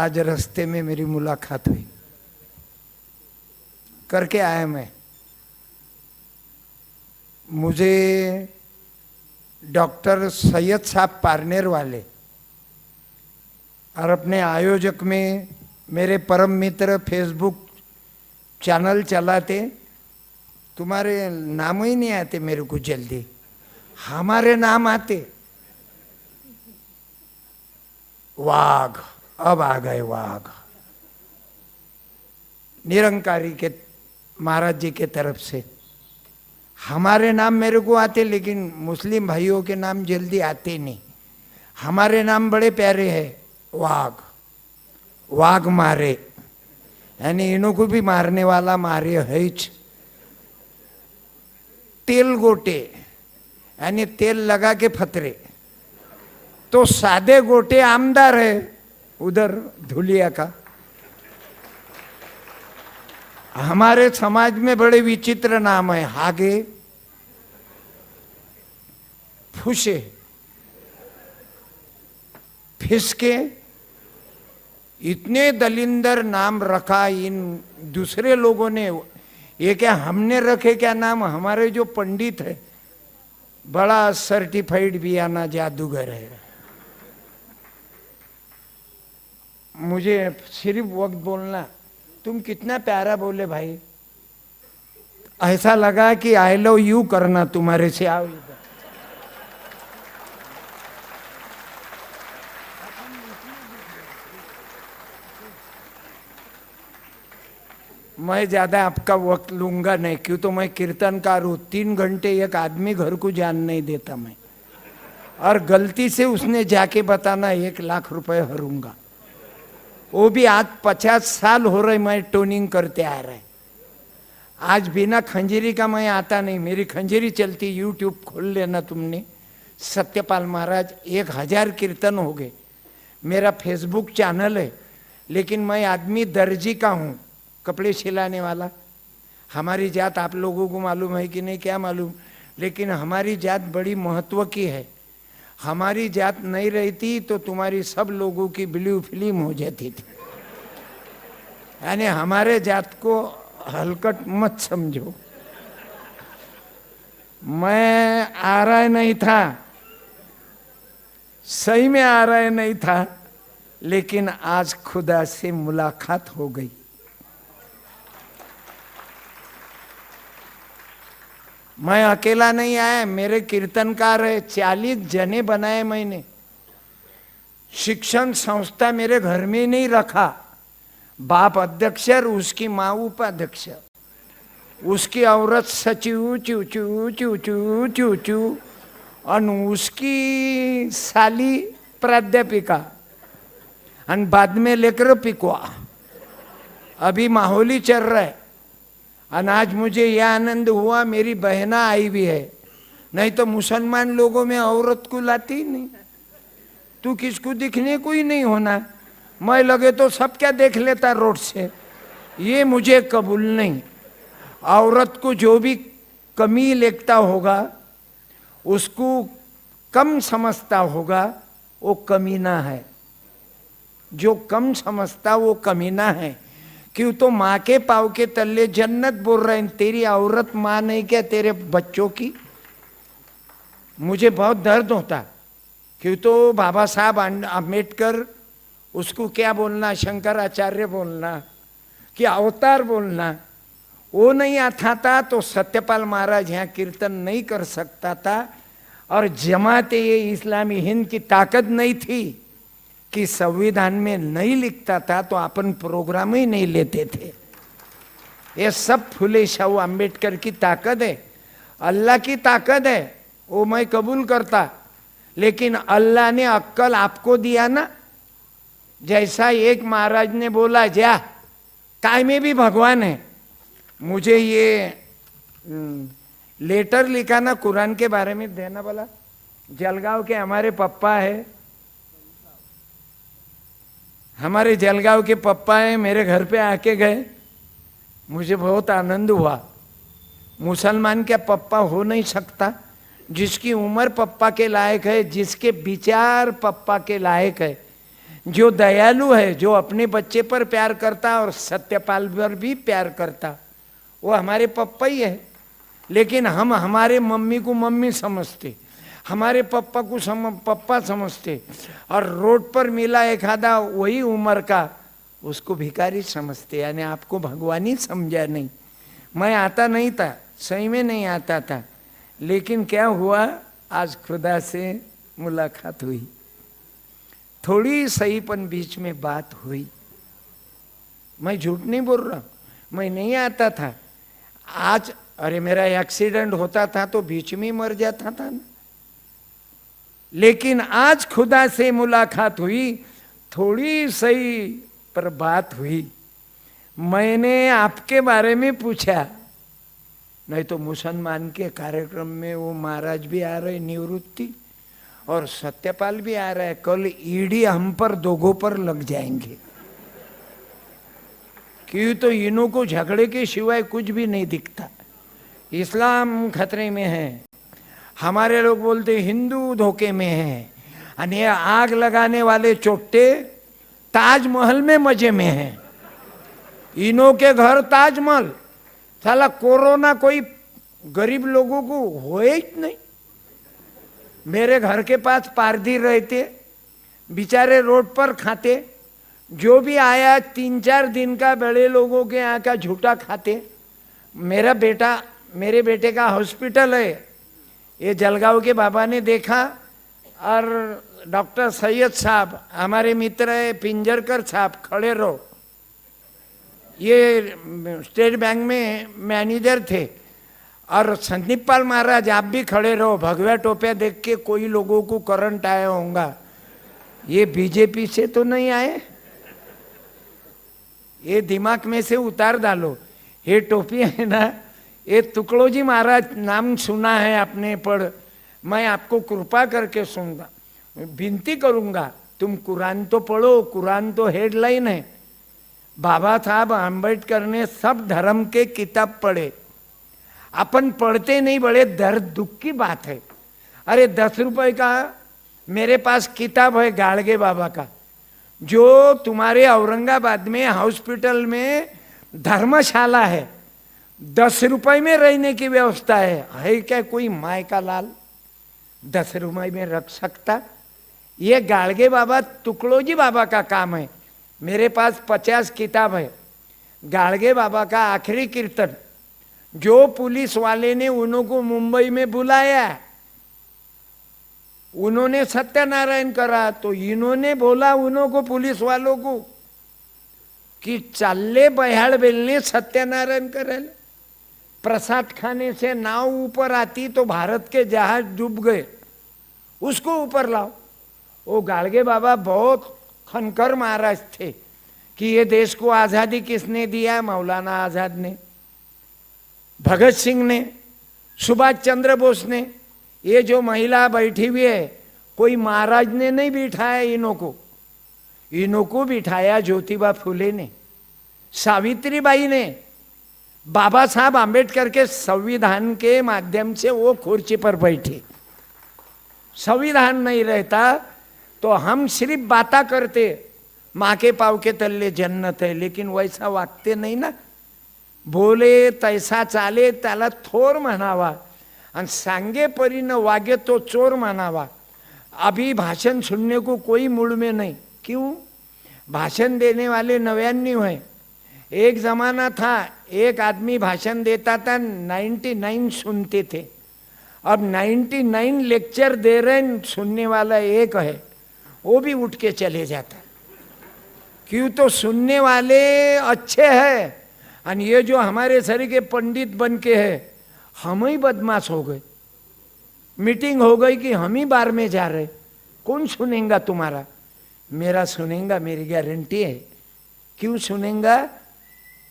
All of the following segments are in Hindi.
आज रास्ते में मेरी मुलाकात हुई, करके आया मैं। मुझे डॉक्टर सैयद साहब पारनेर वाले और अपने आयोजक में मेरे परम मित्र फेसबुक चैनल चलाते, तुम्हारे नाम ही नहीं आते मेरे को जल्दी, हमारे नाम आते। वाघ, अब आ गए वाघ, निरंकारी के महाराज जी के तरफ से हमारे नाम मेरे को आते, लेकिन मुस्लिम भाइयों के नाम जल्दी आते नहीं। हमारे नाम बड़े प्यारे हैं, वाघ, वाघ मारे, यानी इन्हों को भी मारने वाला मारे है। तेल गोटे, यानी तेल लगा के फतरे, तो सादे गोटे आमदार है उधर धुलिया का। हमारे समाज में बड़े विचित्र नाम है, हागे, फुसे, फिसके, इतने दलिंदर नाम रखा इन दूसरे लोगों ने। ये क्या हमने रखे क्या नाम? हमारे जो पंडित है बड़ा सर्टिफाइड बियाना जादूगर है। मुझे सिर्फ वक्त बोलना, तुम कितना प्यारा बोले भाई, ऐसा लगा कि आई लव यू करना तुम्हारे से। आओ इधर, मैं ज्यादा आपका वक्त लूंगा नहीं, क्यों तो मैं कीर्तनकार हूं। 3 घंटे एक आदमी घर को जान नहीं देता मैं, और गलती से उसने जाके बताना 1 लाख रुपए हरूंगा, वो भी आज 50 साल हो रहे मैं टोनिंग करते आ रहे। आज बिना खंजरी का मैं आता नहीं, मेरी खंजरी चलती। यूट्यूब खोल लेना तुमने, सत्यपाल महाराज, 1000 कीर्तन हो गए। मेरा फेसबुक चैनल है, लेकिन मैं आदमी दर्जी का हूँ, कपड़े सिलाने वाला। हमारी जात आप लोगों को मालूम है कि नहीं क्या मालूम, लेकिन हमारी जात बड़ी महत्व की है। हमारी जात नहीं रहती तो तुम्हारी सब लोगों की ब्लू फिल्म हो जाती थी। यानी हमारे जात को हलकट मत समझो। मैं आ रहा नहीं था, सही में आ रहा नहीं था, लेकिन आज खुदा से मुलाकात हो गई। मैं अकेला नहीं आया, मेरे कीर्तनकार है, 40 जने बनाए मैंने। शिक्षण संस्था मेरे घर में नहीं रखा। बाप अध्यक्ष और उसकी माँ उपाध्यक्ष, उसकी औरत सचिव चू चू चू चू चू चू, और उसकी साली प्राध्यापिका, और बाद में लेकर पिकवा। अभी माहौल ही चल रहा है। और आज मुझे यह आनंद हुआ मेरी बहना आई भी है, नहीं तो मुसलमान लोगों में औरत को लाती नहीं। तू किसको दिखने को ही नहीं होना, मैं लगे तो सब क्या देख लेता रोड से। ये मुझे कबूल नहीं। औरत को जो भी कमी लेखता होगा, उसको कम समझता होगा, वो कमीना है। जो कम समझता वो कमीना है। क्यों तो माँ के पाँव के तले जन्नत बोल रहे हैं, तेरी औरत माँ नहीं क्या तेरे बच्चों की? मुझे बहुत दर्द होता। क्यों तो बाबा साहब अम्बेडकर, उसको क्या बोलना, शंकराचार्य बोलना कि अवतार बोलना, वो नहीं आता था तो सत्यपाल महाराज यहाँ कीर्तन नहीं कर सकता था। और जमाते इस्लामी हिंद की ताकत नहीं थी कि संविधान में नहीं लिखता था तो अपन प्रोग्राम ही नहीं लेते थे। ये सब फुले शाह अम्बेडकर की ताकत है, अल्लाह की ताकत है, वो मैं कबूल करता। लेकिन अल्लाह ने अक्कल आपको दिया ना, जैसा एक महाराज ने बोला जा काय में भी भगवान है। मुझे ये लेटर लिखा ना कुरान के बारे में देना बोला। जलगांव के हमारे पप्पा है, हमारे जलगांव के पप्पा हैं, मेरे घर पे आके गए, मुझे बहुत आनंद हुआ। मुसलमान क्या पप्पा हो नहीं सकता? जिसकी उम्र पप्पा के लायक है, जिसके विचार पप्पा के लायक है, जो दयालु है, जो अपने बच्चे पर प्यार करता और सत्यपाल पर भी प्यार करता, वो हमारे पप्पा ही है। लेकिन हम हमारे मम्मी को मम्मी समझते, हमारे पप्पा को पप्पा समझते, और रोड पर मिला एक आधा वही उम्र का उसको भिखारी समझते, यानी आपको भगवान ही समझा नहीं। मैं आता नहीं था, सही में नहीं आता था, लेकिन क्या हुआ, आज खुदा से मुलाकात हुई, थोड़ी सही पण बीच में बात हुई। मैं झूठ नहीं बोल रहा, मैं नहीं आता था। आज अरे मेरा एक्सीडेंट होता था तो बीच में मर जाता था ना, लेकिन आज खुदा से मुलाकात हुई, थोड़ी सही पर बात हुई। मैंने आपके बारे में पूछा, नहीं तो मुसलमान के कार्यक्रम में वो महाराज भी आ रहे निवृत्ति, और सत्यपाल भी आ रहा है। कल ईडी हम पर दोगों पर लग जाएंगे, क्यों तो इन्हों को झगड़े के सिवाय कुछ भी नहीं दिखता। इस्लाम खतरे में है, हमारे लोग बोलते हिंदू धोखे में है, और ये आग लगाने वाले चोट्टे ताजमहल में मजे में हैं। इन्हों के घर ताजमहल, साला कोरोना कोई गरीब लोगों को होए ही नहीं। मेरे घर के पास पारधी रहते, बेचारे रोड पर खाते, जो भी आया 3-4 दिन का बड़े लोगों के यहाँ का झूठा खाते। मेरे बेटे का हॉस्पिटल है, ये जलगांव के बाबा ने देखा, और डॉक्टर सैयद साहब हमारे मित्र है, पिंजरकर साहब खड़े रहो, ये स्टेट बैंक में मैनेजर थे, और संदीप पाल महाराज आप भी खड़े रहो, भगवा टोपिया देख के कोई लोगों को करंट आया होगा, ये बीजेपी से तो नहीं आए, ये दिमाग में से उतार डालो। ये टोपी है ना, ये तुकड़ोजी महाराज नाम सुना है आपने, पर मैं आपको कृपा करके सुनूंगा, विनती करूंगा, तुम कुरान तो पढ़ो, कुरान तो हेडलाइन है। बाबा साहब आम्बेडकर ने सब धर्म के किताब पढ़े, अपन पढ़ते नहीं, बड़े दर्द दुख की बात है। अरे 10 रुपए का मेरे पास किताब है गाड़गे बाबा का, जो तुम्हारे औरंगाबाद में हॉस्पिटल में धर्मशाला है, 10 रुपए में रहने की व्यवस्था है क्या कोई माय का लाल 10 रुपए में रख सकता? ये गाड़गे बाबा तुकड़ोजी बाबा का काम है। मेरे पास 50 किताब है। गाड़गे बाबा का आखिरी कीर्तन, जो पुलिस वाले ने उनको मुंबई में बुलाया, उन्होंने सत्यनारायण करा, तो इन्होंने बोला उनको पुलिस वालों को कि चल्ले बहाड़ बेलने सत्यनारायण करेल, प्रसाद खाने से नाव ऊपर आती तो भारत के जहाज डूब गए, उसको ऊपर लाओ। वो गाड़गे बाबा बहुत खनकर महाराज थे कि ये देश को आजादी किसने दिया? मौलाना आजाद ने, भगत सिंह ने, सुभाष चंद्र बोस ने। ये जो महिला बैठी हुई है, कोई महाराज ने नहीं बिठाया इन्हों को बिठाया ज्योतिबा फुले ने, सावित्रीबाई ने। बाबा साहब आम्बेडकर के संविधान के माध्यम से वो कुर्सी पर बैठे। संविधान नहीं रहता तो हम सिर्फ बाता करते, माँ के पाव के तल्ले जन्नत है, लेकिन वैसा वागते नहीं ना। बोले तैसा चाले त्याला थोर म्हणावा, आणि सांगे परी न वागे तो चोर मानावा। अभी भाषण सुनने को कोई मूड में नहीं। क्यों? भाषण देने वाले 99 हैं। एक जमाना था एक आदमी भाषण देता था, 99 सुनते थे। अब 99 लेक्चर दे रहे, सुनने वाला एक है, वो भी उठ के चले जाता। क्यों? तो सुनने वाले अच्छे हैं, और ये जो हमारे सर के पंडित बन के है, हम ही बदमाश हो गए। मीटिंग हो गई कि हम ही बार में जा रहे, कौन सुनेगा तुम्हारा? मेरा सुनेगा, मेरी गारंटी है। क्यों सुनेगा?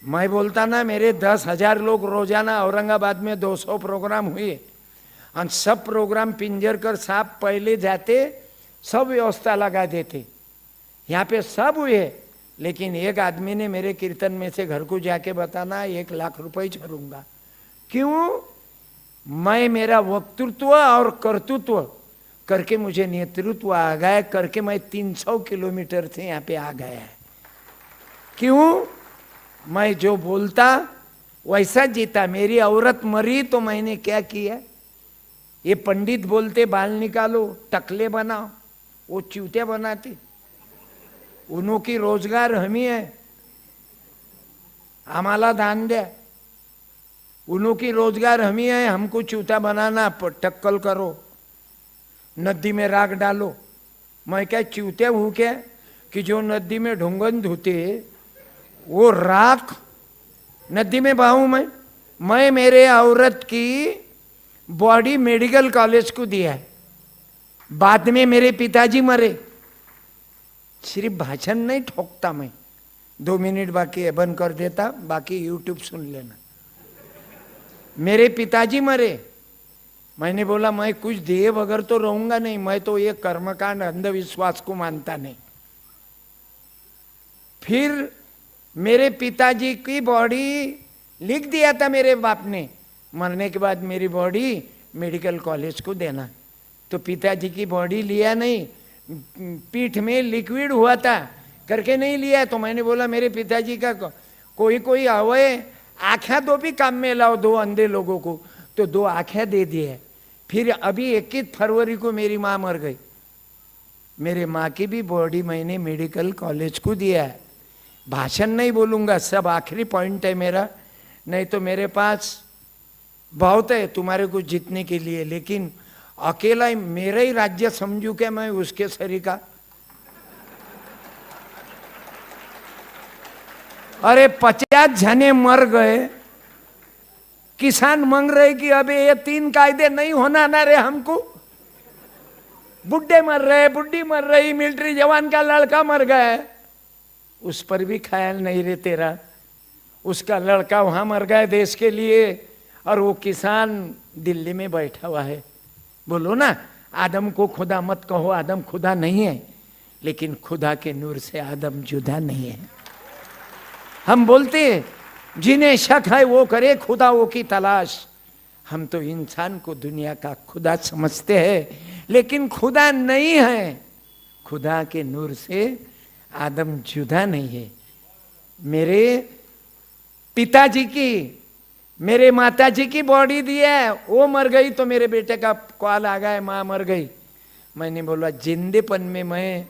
मैं बोलता ना, मेरे 10,000 लोग रोजाना औरंगाबाद में 200 प्रोग्राम हुए, और सब प्रोग्राम पिंजरकर साहब पहले जाते, सब व्यवस्था लगा देते। यहाँ पे सब हुए, लेकिन एक आदमी ने मेरे कीर्तन में से घर को जाके बताना 1 लाख रुपए छोड़ूंगा। क्यों? मैं मेरा वक्तृत्व और कर्तृत्व करके मुझे नेतृत्व आ गया, करके मैं 300 किलोमीटर से यहाँ पे आ गया है। क्यों? मैं जो बोलता वैसा जीता। मेरी औरत मरी तो मैंने क्या किया? ये पंडित बोलते बाल निकालो, टकले बनाओ, वो चूतिया बनाते। उन्हों की रोजगार हमी है, आम्हाला दान द्या। उन्हों की रोजगार हमी है, हमको चूता बनाना, टक्कल करो, नदी में राख डालो। मैं क्या चूते हूँ क्या कि जो नदी में ढूंगन धोते वो राख नदी में बहाऊं? मैं मेरे औरत की बॉडी मेडिकल कॉलेज को दिया है। बाद में मेरे पिताजी मरे। सिर्फ भाषण नहीं ठोकता मैं। 2 मिनट बाकी है, बंद कर देता, बाकी यूट्यूब सुन लेना। मेरे पिताजी मरे, मैंने बोला मैं कुछ दिए बगैर तो रहूंगा नहीं। मैं तो ये कर्मकांड अंधविश्वास को मानता नहीं। फिर मेरे पिताजी की बॉडी लिख दिया था मेरे बाप ने, मरने के बाद मेरी बॉडी मेडिकल कॉलेज को देना। तो पिताजी की बॉडी लिया नहीं, पीठ में लिक्विड हुआ था करके नहीं लिया। तो मैंने बोला मेरे पिताजी का कोई आवे, आँखें दो भी काम में लाओ, 2 अंधे लोगों को, तो 2 आँखें दे दिए। फिर अभी 21 फरवरी को मेरी माँ मर गई। मेरे माँ की भी बॉडी मैंने मेडिकल कॉलेज को दिया है। भाषण नहीं बोलूँगा, सब आखिरी पॉइंट है मेरा। नहीं तो मेरे पास बहुत है तुम्हारे को जीतने के लिए, लेकिन अकेला ही मेरा ही राज्य समझू क्या मैं उसके सरी का? अरे 50 जने मर गए, किसान मांग रहे कि अबे ये 3 कायदे नहीं होना ना रे हमको। बुढ़े मर रहे, बुढ़ी मर रही, मिलिट्री जवान का लड़का मर गया, उस पर भी ख्याल नहीं रे तेरा। उसका लड़का वहां मर गया देश के लिए, और वो किसान दिल्ली में बैठा हुआ है। बोलो ना, आदम को खुदा मत कहो, आदम खुदा नहीं है, लेकिन खुदा के नूर से आदम जुदा नहीं है। हम बोलते जिन्हें शक है वो करे खुदाओं की तलाश। हम तो इंसान को दुनिया का खुदा समझते हैं, लेकिन खुदा नहीं है। खुदा के नूर से आदम जुदा नहीं है। मेरे पिताजी की, मेरे माताजी की बॉडी दी है, वो मर गई तो मेरे बेटे का कॉल आ गया, माँ मर गई। मैंने बोला जिंदेपन में मैं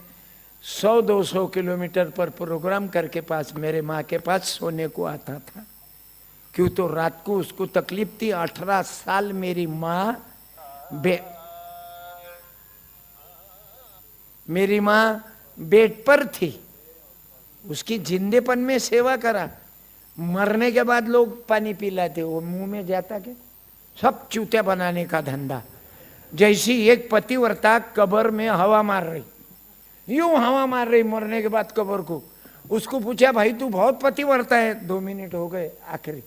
100-200 किलोमीटर पर प्रोग्राम करके पास मेरे माँ के पास सोने को आता था। क्यों? तो रात को उसको तकलीफ थी। 18 साल मेरी माँ बेड पर थी, उसकी जिंदेपन में सेवा करा। मरने के बाद लोग पानी पिलाते, वो मुंह में जाता क्या? सब चूतिया बनाने का धंधा। जैसी एक पतिव्रता कब्र में हवा मार रही, यूं हवा मार रही मरने के बाद कब्र को। उसको पूछा भाई तू बहुत पतिव्रता है, 2 मिनट हो गए आखिरी।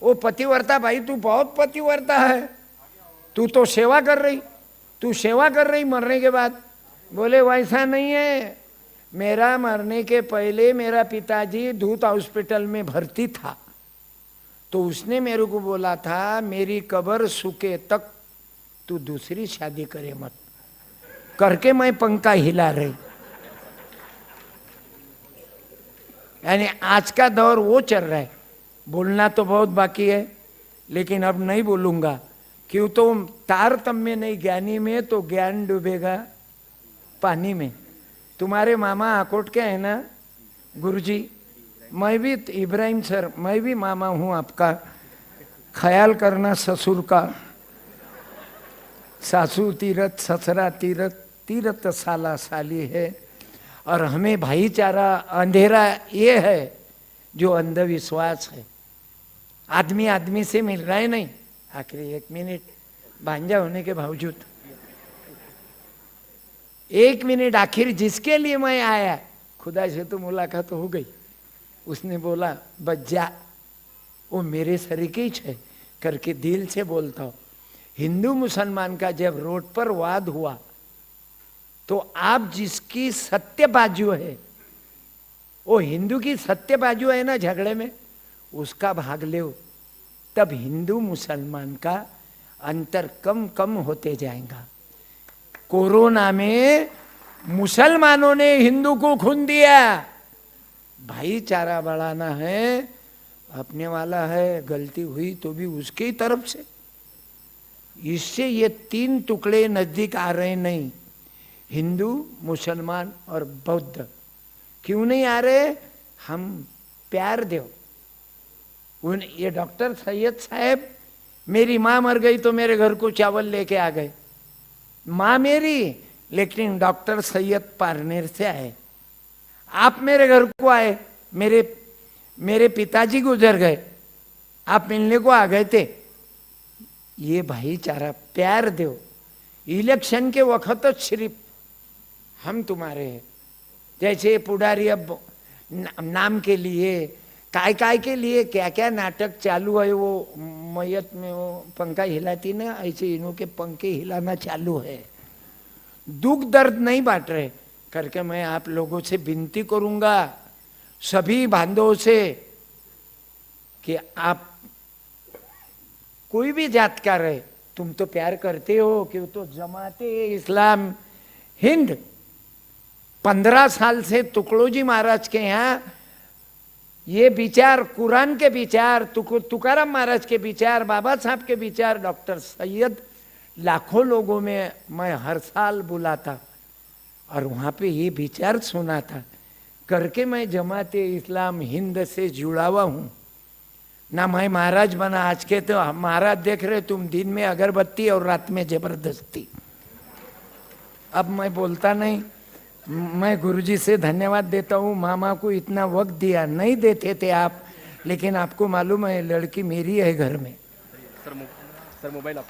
वो पतिव्रता, भाई तू बहुत पतिव्रता है, तू तो सेवा कर रही, तू सेवा कर रही मरने के बाद। बोले वैसा नहीं है, मेरा मरने के पहले मेरा पिताजी धूत हॉस्पिटल में भर्ती था, तो उसने मेरे को बोला था मेरी कब्र सूखे तक तू दूसरी शादी करे मत, करके मैं पंखा हिला रही। यानी आज का दौर वो चल रहा है। बोलना तो बहुत बाकी है, लेकिन अब नहीं बोलूंगा। क्यों? तो तारतम्य नहीं ज्ञानी में, तो ज्ञान डूबेगा पानी में। तुम्हारे मामा आकोट के है ना गुरुजी? मैं भी इब्राहिम सर, मैं भी मामा हूँ आपका। ख्याल करना ससुर का। सासू तीरथ, ससुरा तीरथ, तीरथ साला साली है। और हमें भाईचारा अंधेरा ये है जो अंधविश्वास है। आदमी आदमी से मिल रहा है नहीं। आखिरी 1 मिनट, भांजा होने के बावजूद 1 मिनट, आखिर जिसके लिए मैं आया, खुदा से तो मुलाकात हो गई। उसने बोला बच्चा वो मेरे सरीके ही है करके दिल से बोलता हूँ। हिंदू मुसलमान का जब रोड पर वाद हुआ, तो आप जिसकी सत्य बाजू है, वो हिंदू की सत्य बाजू है ना झगड़े में, उसका भाग ले, तब हिंदू मुसलमान का अंतर कम कम होते जाएगा। कोरोना में मुसलमानों ने हिंदू को खून दिया। भाईचारा बढ़ाना है, अपने वाला है, गलती हुई तो भी उसकी तरफ से। इससे ये तीन टुकड़े नजदीक आ रहे नहीं, हिंदू, मुसलमान और बौद्ध। क्यों नहीं आ रहे? हम प्यार दो। ये डॉक्टर सैयद साहब, मेरी माँ मर गई तो मेरे घर को चावल लेके आ गए। माँ मेरी, लेकिन डॉक्टर सैयद पारनेर से आए। आप मेरे घर को आए, मेरे पिताजी गुजर गए, आप मिलने को आ गए थे। ये भाईचारा, प्यार दो। इलेक्शन के वक्त सिर्फ हम तुम्हारे हैं, जैसे पुडारी अब नाम के लिए, काय के लिए क्या क्या नाटक चालू है। वो मैयत में वो पंखा हिलाती ना, ऐसे इन्हों के पंखे हिलाना चालू है। दुख दर्द नहीं बांट रहे करके मैं आप लोगों से विनती करूंगा, सभी बांधवों से, कि आप कोई भी जात का रहे, तुम तो प्यार करते हो कि तो जमाते इस्लाम हिंद 15 साल से तुकडोजी महाराज के यहाँ ये विचार, कुरान के विचार, तुकाराम महाराज के विचार, बाबा साहब के विचार, डॉक्टर सैयद, लाखों लोगों में मैं हर साल बुलाता और वहाँ पे ये विचार सुना था करके मैं जमाते इस्लाम हिंद से जुड़ा हुआ हूँ ना। मैं महाराज बना आज के, तो महाराज देख रहे तुम, दिन में अगरबत्ती और रात में जबरदस्ती। अब मैं बोलता नहीं। मैं गुरुजी से धन्यवाद देता हूँ, मामा को इतना वक्त दिया, नहीं देते थे आप, लेकिन आपको मालूम है लड़की मेरी है घर में। सर मोबाइल आप